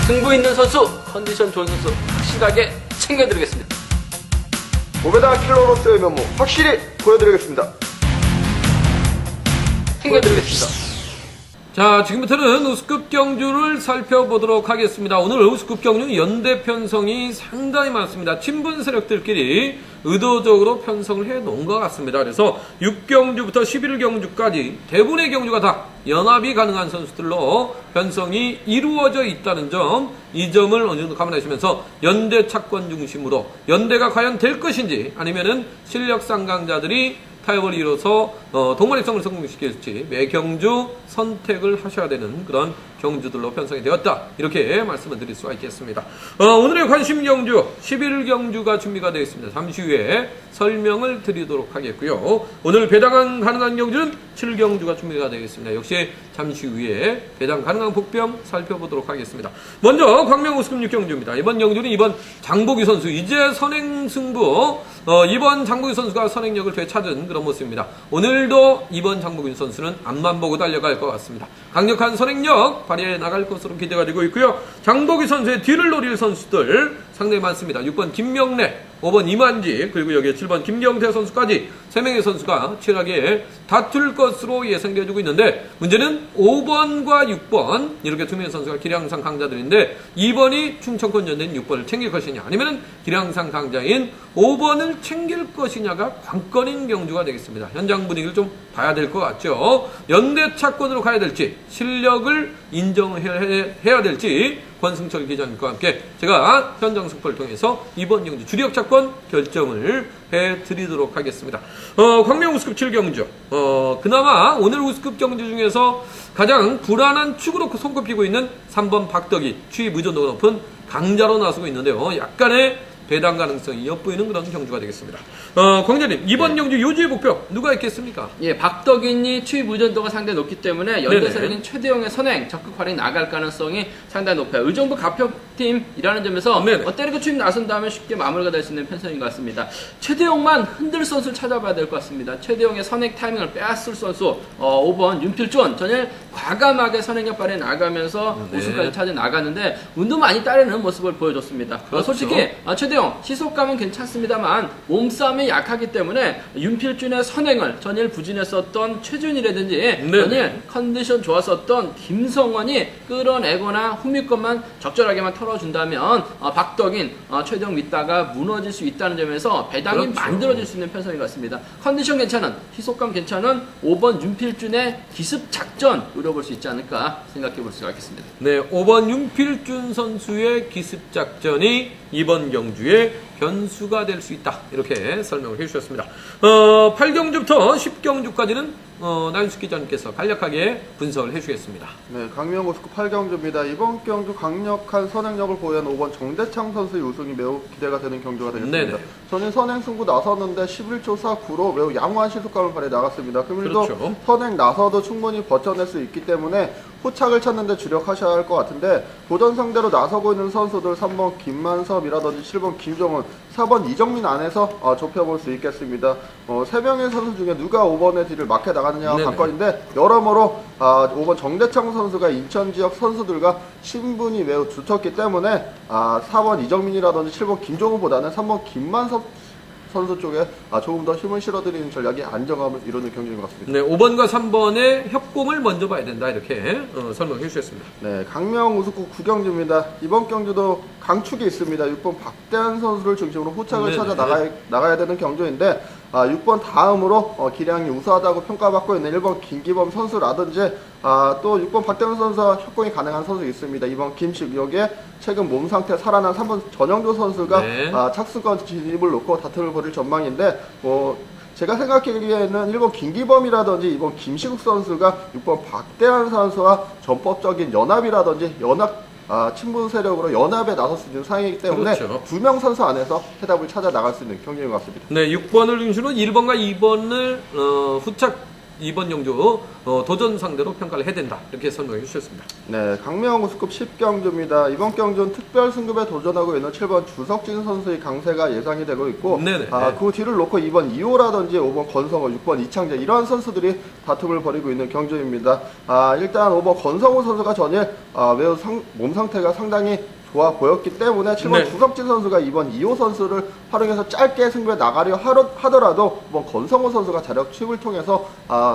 승부 있는 선수, 컨디션 좋은 선수 확실하게 챙겨드리겠습니다. 고배당 킬러로서의 면모 확실히 보여드리겠습니다. 챙겨드리겠습니다. 자, 지금부터는 우스급 경주를 살펴보도록 하겠습니다. 오늘 우스급 경주 연대 편성이 상당히 많습니다. 친분 세력들끼리 의도적으로 편성을 해놓은 것 같습니다. 그래서 6경주부터 11경주까지 대부분의 경주가 다 연합이 가능한 선수들로 편성이 이루어져 있다는 점, 이 점을 어느 정도 감안하시면서 연대 차권 중심으로 연대가 과연 될 것인지, 아니면은 실력 상강자들이 타협을 이뤄서 동반입성을 성공시킬지 매 경주 선택을 하셔야 되는 그런 경주들로 편성이 되었다, 이렇게 말씀을 드릴 수가 있겠습니다. 오늘의 관심 경주 11경주가 준비가 되어 있습니다. 잠시 후에 설명을 드리도록 하겠고요. 오늘 배당 가능한 경주는 7경주가 준비가 되어 있습니다. 역시 잠시 후에 배당 가능한 복병 살펴보도록 하겠습니다. 먼저 광명 우스급 6경주입니다. 이번 경주는 이번 장보기 선수 이제 선행 승부, 이번 장보기 선수가 선행력을 되찾은 그런 모습입니다. 오늘도 이번 장보기 선수는 앞만 보고 달려갈 것 같습니다. 강력한 선행력 발휘해 나갈 것으로 기대가 되고 있고요. 장보기 선수의 뒤를 노릴 선수들 상당히 많습니다. 6번 김명래, 5번 이만지, 그리고 여기에 7번 김경태 선수까지 3명의 선수가 치열하게 다툴 것으로 예상되어지고 있는데, 문제는 5번과 6번 이렇게 2명의 선수가 기량상 강자들인데 2번이 충청권 연대인 6번을 챙길 것이냐, 아니면 기량상 강자인 5번을 챙길 것이냐가 관건인 경주가 되겠습니다. 현장 분위기를 좀 봐야 될 것 같죠. 연대 차권으로 가야 될지, 실력을 인정해야 될지 권승철 기자님과 함께 제가 현장 승부를 통해서 이번 경주 주력 차권 결정을 해드리도록 하겠습니다. 광명 우스급 7경주, 그나마 오늘 우스급 경주 중에서 가장 불안한 축으로 손꼽히고 있는 3번 박덕이 추입 의존도가 높은 강자로 나서고 있는데요. 약간의 배당 가능성이 엿보이는 그런 경주가 되겠습니다. 광자님, 이번 경주 요지의 목표 누가 있겠습니까? 예, 박덕인이 추입 의존도가 상당히 높기 때문에 연대 네네. 세력인 최대용의 선행 적극 활용이 나갈 가능성이 상당히 높아요. 의정부 가평팀이라는 점에서 네네. 때리고 추입 나선다면 쉽게 마무리가 될 수 있는 편성인 것 같습니다. 최대용만 흔들 선수를 찾아봐야 될 것 같습니다. 최대용의 선행 타이밍을 빼앗을 선수, 5번 윤필존 전일 과감하게 선행력 발휘해 나가면서 네. 우승까지 찾아 나가는데 운도 많이 따르는 모습을 보여줬습니다. 그렇죠. 솔직히 최대용 시속감은 괜찮습니다만 몸싸움이 약하기 때문에 윤필준의 선행을 전일 부진했었던 최준이라든지 네. 전일 컨디션 좋았었던 김성원이 끌어내거나 후미권만 적절하게만 털어준다면 박덕인, 최대용 믿다가 무너질 수 있다는 점에서 배당이 그렇죠. 만들어질 수 있는 편성인 것 같습니다. 컨디션 괜찮은, 시속감 괜찮은 5번 윤필준의 기습 작전 노려볼 수 있지 않을까 생각해 볼 수가 있겠습니다. 네, 5번 윤필준 선수의 기습 작전이 이번 경주의 변수가 될 수 있다, 이렇게 설명을 해주셨습니다. 8경주부터 10경주까지는 나윤숙 기자님께서 간략하게 분석을 해주겠습니다. 네, 강명 우스급 8경주입니다. 이번 경주 강력한 선행력을 보유한 5번 정대창 선수의 우승이 매우 기대가 되는 경주가 되겠습니다. 네네. 저는 선행 승부 나섰는데 11초 49로 매우 양호한 시속감을 발휘해 나갔습니다. 그럼에도 그렇죠. 선행 나서도 충분히 버텨낼 수 있기 때문에 호착을 찾는 데 주력하셔야 할 것 같은데, 도전 상대로 나서고 있는 선수들 3번 김만섭이라든지 7번 김종훈, 4번 이정민 안에서 좁혀볼 수 있겠습니다. 3명의 선수 중에 누가 5번의 뒤를 막혀 나가느냐가 네네. 관건인데, 여러모로 5번 정대창 선수가 인천 지역 선수들과 친분이 매우 두텁기 때문에 4번 이정민이라든지 7번 김종훈보다는 3번 김만섭 선수 쪽에 조금 더 힘을 실어드리는 전략이 안정감을 이루는 경기인 것 같습니다. 네, 5번과 3번의 협공을 먼저 봐야 된다, 이렇게 설명해 주셨습니다. 네, 강명 우스급 9경주입니다. 이번 경주도 강축이 있습니다. 6번 박대한 선수를 중심으로 호착을 네네. 찾아 나가야 되는 경주인데, 6번 다음으로 기량이 우수하다고 평가받고 있는 1번 김기범 선수라든지 또 6번 박대한 선수와 협공이 가능한 선수 있습니다. 2번 김식, 여기에 최근 몸 상태 살아난 3번 전영조 선수가 네. 착수권 진입을 놓고 다툼을 벌일 전망인데, 제가 생각하기에는 1번 김기범이라든지 2번 김시국 선수가 6번 박대한 선수와 전법적인 연합이라든지 친분 세력으로 연합에 나설 수 있는 상황이기 때문에 그렇죠. 2명 선수 안에서 해답을 찾아 나갈 수 있는 경기인 것 같습니다. 네, 6번을 중심으로 1번과 2번을 후착 이번 경주 도전 상대로 평가를 해야 된다. 이렇게 설명해 주셨습니다. 네, 강명 우스급 10경주입니다. 이번 경주는 특별 승급에 도전하고 있는 7번 주석진 선수의 강세가 예상이 되고 있고 네네. 그 뒤를 놓고 2번 이호라든지 5번 권성호, 6번 이창재 이러한 선수들이 다툼을 벌이고 있는 경주입니다. 일단 5번 권성호 선수가 전일 매우 몸 상태가 상당히 좋아 보였기 때문에 7번 네. 주석진 선수가 이번 2호 선수를 활용해서 짧게 승부에 나가려 하더라도 이번 권성호 선수가 자력 취급을 통해서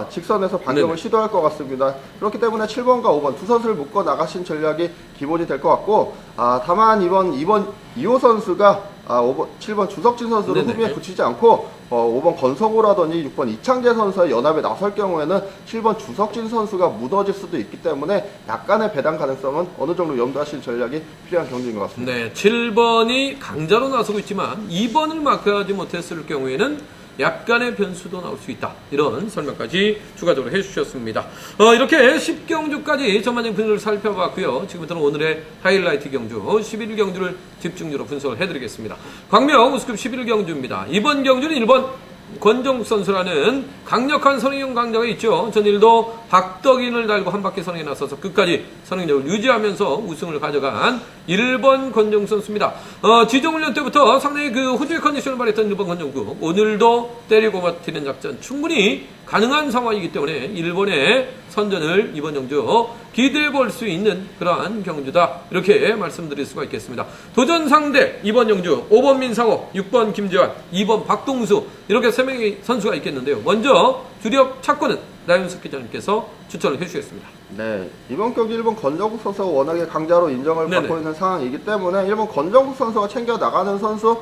직선에서 반격을 네네. 시도할 것 같습니다. 그렇기 때문에 7번과 5번 두 선수를 묶어 나가신 전략이 기본이 될 것 같고 다만 이번 2호 선수가 7번 주석진 선수를 네네. 후미에 붙이지 않고 5번 권성호라든지 6번 이창재 선수의 연합에 나설 경우에는 7번 주석진 선수가 무너질 수도 있기 때문에 약간의 배당 가능성은 어느 정도 염두하실 전략이 필요한 경기인 것 같습니다. 네, 7번이 강자로 나서고 있지만 2번을 마크하지 못했을 경우에는 약간의 변수도 나올 수 있다. 이런 설명까지 추가적으로 해주셨습니다. 이렇게 10경주까지 전반적인 분석을 살펴봤고요. 지금부터는 오늘의 하이라이트 경주 11경주를 집중적으로 분석을 해드리겠습니다. 광명 우스급 11경주입니다. 이번 경주는 1번 권정국 선수라는 강력한 선행형 강자가 있죠. 전일도 박덕인을 달고 한 바퀴 선행에 나서서 끝까지 선행력을 유지하면서 우승을 가져간 1번 권정국 선수입니다. 지정훈련 때부터 상당히 그 호주의 컨디션을 발휘했던 1번 권정국. 오늘도 때리고 버티는 작전 충분히 가능한 상황이기 때문에 1번의 선전을 이번 경주 기대해 볼 수 있는 그러한 경주다. 이렇게 말씀드릴 수가 있겠습니다. 도전 상대 이번 경주 5번 민상호, 6번 김재환, 2번 박동수 이렇게 3명의 선수가 있겠는데요. 먼저 주력 착권은 나윤석 기자님께서 추천을 해주셨습니다. 네, 이번 경기 1번 권정국 선수가 워낙에 강자로 인정을 네네. 받고 있는 상황이기 때문에 1번 권정국 선수가 챙겨 나가는 선수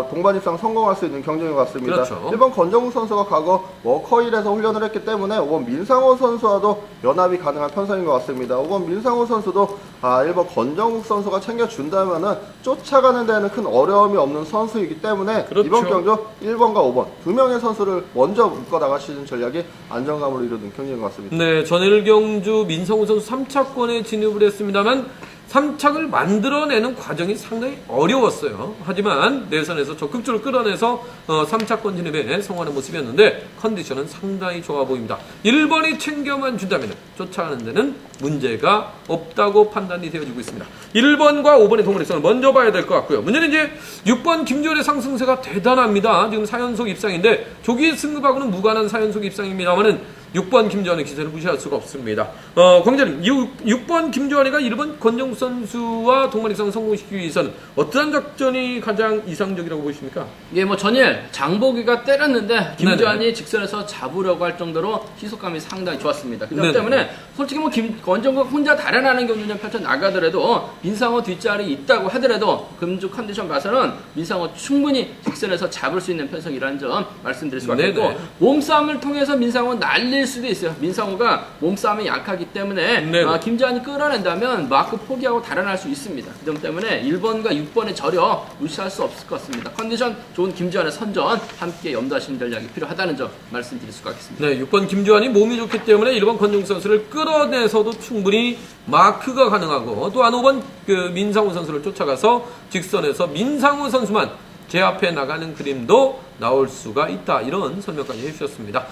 동반 입상 성공할 수 있는 경쟁인 것 같습니다. 그렇죠. 1번 권정국 선수가 과거 워커힐에서 훈련을 했기 때문에 5번 민상호 선수와도 연합이 가능한 편성인 것 같습니다. 5번 민상호 선수도 1번 권정국 선수가 챙겨준다면은 쫓아가는 데는 큰 어려움이 없는 선수이기 때문에 그렇죠. 이번 경주 1번과 5번 두 명의 선수를 먼저 묶어 나가시는 전략이 안정감을 이루는 경기인 것 같습니다. 네, 전일 경주 민상호 선수 3차권에 진입을 했습니다만 3착을 만들어내는 과정이 상당히 어려웠어요. 하지만 내선에서 적극적으로 끌어내서 3차권 진입에 성공하는 모습이었는데 컨디션은 상당히 좋아 보입니다. 1번이 챙겨만 준다면 쫓아가는 데는 문제가 없다고 판단이 되어지고 있습니다. 1번과 5번의 동물성을 먼저 봐야 될 것 같고요. 문제는 이제 6번 김주현의 상승세가 대단합니다. 지금 4연속 입상인데 조기 승급하고는 무관한 4연속 입상입니다만은 6번 김주환의 기세를 무시할 수가 없습니다. 광자님, 6번 김주환이가 1번 권정국 선수와 동반 입상을 성공시키기 위해서는 어떠한 작전이 가장 이상적이라고 보십니까? 이게 뭐 전일 장보기가 때렸는데 김주환이 네네. 직선에서 잡으려고 할 정도로 희속감이 상당히 좋았습니다. 그렇기 네네. 때문에 솔직히 뭐 권정국 혼자 달아나는 경주는 펼쳐 나가더라도 민상호 뒷자리 있다고 하더라도 금주 컨디션 봐서는 민상호 충분히 직선에서 잡을 수 있는 편성이라는 점 말씀드릴 수가 있고 네네. 몸싸움을 통해서 민상호 날릴 수도 있어요. 민상호가 몸싸움이 약하기 때문에 네네. 김주환이 끌어낸다면 마크 포기하고 달아날 수 있습니다. 그 점 때문에 1번과 6번의 저력 무시할 수 없을 것 같습니다. 컨디션 좋은 김주환의 선전 함께 염두하시는 전략이 필요하다는 점 말씀드릴 수가 있겠습니다. 네, 6번 김주환이 몸이 좋기 때문에 1번 권정국 선수를 끌어내서도 충분히 마크가 가능하고 또한 5번 민상호 선수를 쫓아가서 직선에서 민상호 선수만 제압해 나가는 그림도 나올 수가 있다. 이런 설명까지 해주셨습니다.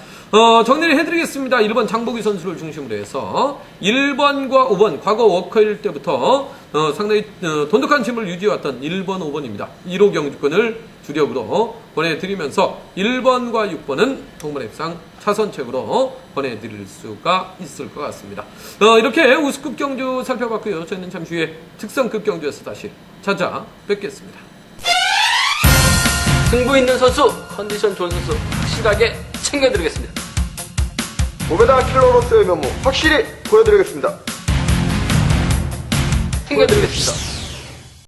정리를 해드리겠습니다. 1번 장보기 선수를 중심으로 해서 1번과 5번 과거 워커일 때부터 상당히 돈독한 팀을 유지해왔던 1번, 5번입니다. 1호 경주권을 주력으로 보내드리면서 1번과 6번은 동반입상 차선책으로 보내드릴 수가 있을 것 같습니다. 이렇게 우스급 경주 살펴봤고요. 저희는 잠시 후에 특성급 경주에서 다시 찾아뵙겠습니다. 승부 있는 선수, 컨디션 좋은 선수 확실하게 챙겨드리겠습니다. 오베다 킬러로서의 면모 확실히 보여드리겠습니다. 챙겨드리겠습니다.